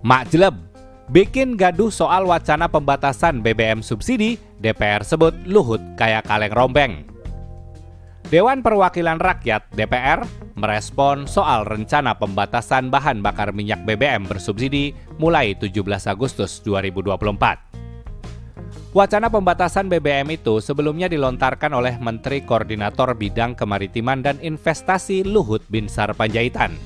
Makjleb, bikin gaduh soal wacana pembatasan BBM subsidi, DPR sebut Luhut kayak kaleng rombeng. Dewan Perwakilan Rakyat (DPR) merespon soal rencana pembatasan bahan bakar minyak BBM bersubsidi mulai 17 Agustus 2024. Wacana pembatasan BBM itu sebelumnya dilontarkan oleh Menteri Koordinator Bidang Kemaritiman dan Investasi Luhut Binsar Panjaitan.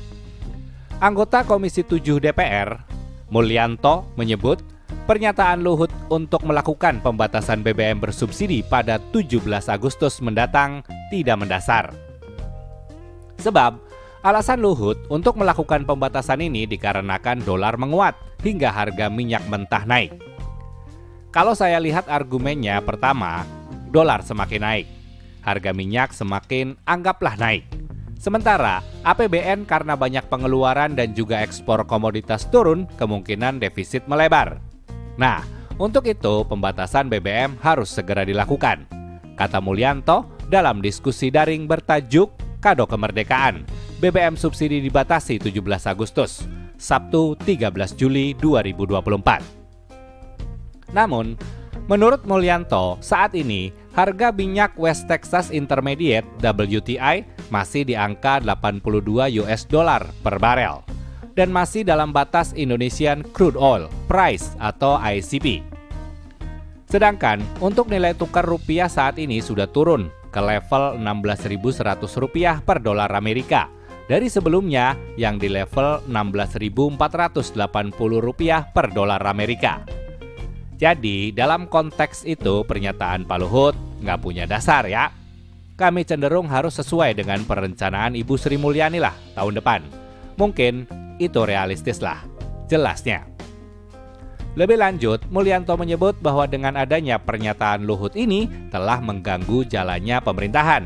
Anggota Komisi 7 DPR, Mulyanto, menyebut pernyataan Luhut untuk melakukan pembatasan BBM bersubsidi pada 17 Agustus mendatang tidak mendasar. Sebab, alasan Luhut untuk melakukan pembatasan ini dikarenakan dolar menguat hingga harga minyak mentah naik. Kalau saya lihat argumennya, pertama, dolar semakin naik, harga minyak semakin anggaplah naik. Sementara APBN karena banyak pengeluaran dan juga ekspor komoditas turun, kemungkinan defisit melebar. Nah, untuk itu pembatasan BBM harus segera dilakukan, kata Mulyanto dalam diskusi daring bertajuk Kado Kemerdekaan. BBM subsidi dibatasi 17 Agustus, Sabtu 13 Juli 2024. Namun, menurut Mulyanto, saat ini harga minyak West Texas Intermediate WTI masih di angka 82 US dollar per barel dan masih dalam batas Indonesian Crude Oil Price atau ICP. Sedangkan untuk nilai tukar rupiah saat ini sudah turun ke level 16.100 rupiah per dolar Amerika dari sebelumnya yang di level 16.480 rupiah per dolar Amerika. Jadi dalam konteks itu pernyataan Pak Luhut nggak punya dasar ya. Kami cenderung harus sesuai dengan perencanaan Ibu Sri Mulyani lah tahun depan. Mungkin itu realistis lah, jelasnya. Lebih lanjut, Mulyanto menyebut bahwa dengan adanya pernyataan Luhut ini telah mengganggu jalannya pemerintahan.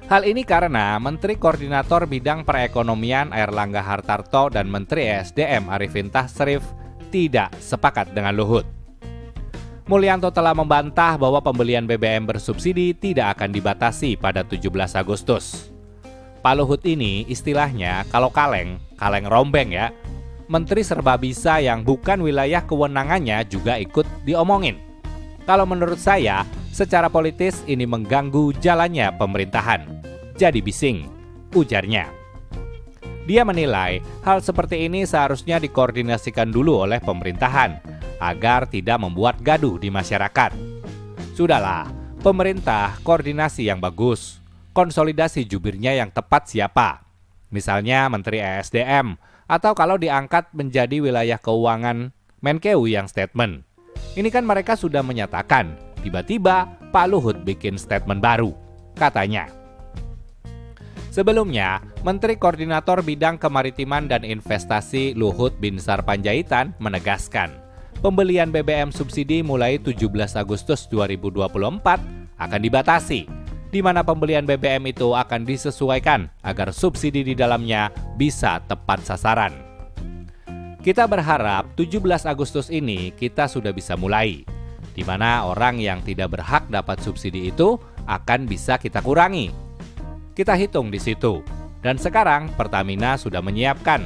Hal ini karena Menteri Koordinator Bidang Perekonomian Airlangga Hartarto dan Menteri ESDM Arifin Tasrif tidak sepakat dengan Luhut. Mulyanto telah membantah bahwa pembelian BBM bersubsidi tidak akan dibatasi pada 17 Agustus. Pak Luhut ini istilahnya kalau kaleng rombeng ya. Menteri serba bisa yang bukan wilayah kewenangannya juga ikut diomongin. Kalau menurut saya, secara politis ini mengganggu jalannya pemerintahan. Jadi bising, ujarnya. Dia menilai hal seperti ini seharusnya dikoordinasikan dulu oleh pemerintahan agar tidak membuat gaduh di masyarakat. Sudahlah, pemerintah koordinasi yang bagus, konsolidasi jubirnya yang tepat siapa. Misalnya Menteri ESDM, atau kalau diangkat menjadi wilayah keuangan, Menkeu yang statement. Ini kan mereka sudah menyatakan, tiba-tiba Pak Luhut bikin statement baru, katanya. Sebelumnya, Menteri Koordinator Bidang Kemaritiman dan Investasi Luhut Binsar Panjaitan menegaskan, pembelian BBM subsidi mulai 17 Agustus 2024 akan dibatasi, di mana pembelian BBM itu akan disesuaikan agar subsidi di dalamnya bisa tepat sasaran. Kita berharap 17 Agustus ini kita sudah bisa mulai, di mana orang yang tidak berhak dapat subsidi itu akan bisa kita kurangi. Kita hitung di situ, dan sekarang Pertamina sudah menyiapkan,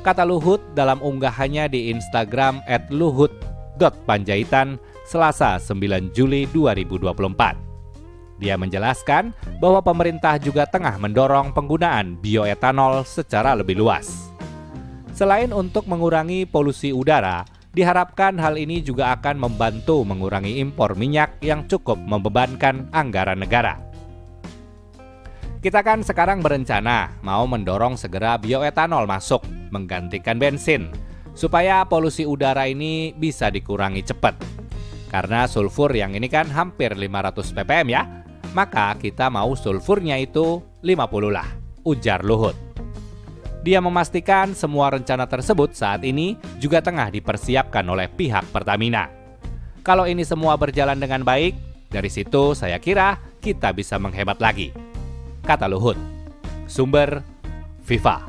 kata Luhut dalam unggahannya di Instagram @luhut.panjaitan Selasa 9 Juli 2024. Dia menjelaskan bahwa pemerintah juga tengah mendorong penggunaan bioetanol secara lebih luas. Selain untuk mengurangi polusi udara, diharapkan hal ini juga akan membantu mengurangi impor minyak yang cukup membebankan anggaran negara. Kita kan sekarang berencana mau mendorong segera bioetanol masuk, menggantikan bensin, supaya polusi udara ini bisa dikurangi cepat. Karena sulfur yang ini kan hampir 500 ppm ya, maka kita mau sulfurnya itu 50 lah, ujar Luhut. Dia memastikan semua rencana tersebut saat ini juga tengah dipersiapkan oleh pihak Pertamina. Kalau ini semua berjalan dengan baik, dari situ saya kira kita bisa menghemat lagi, kata Luhut. Sumber Viva.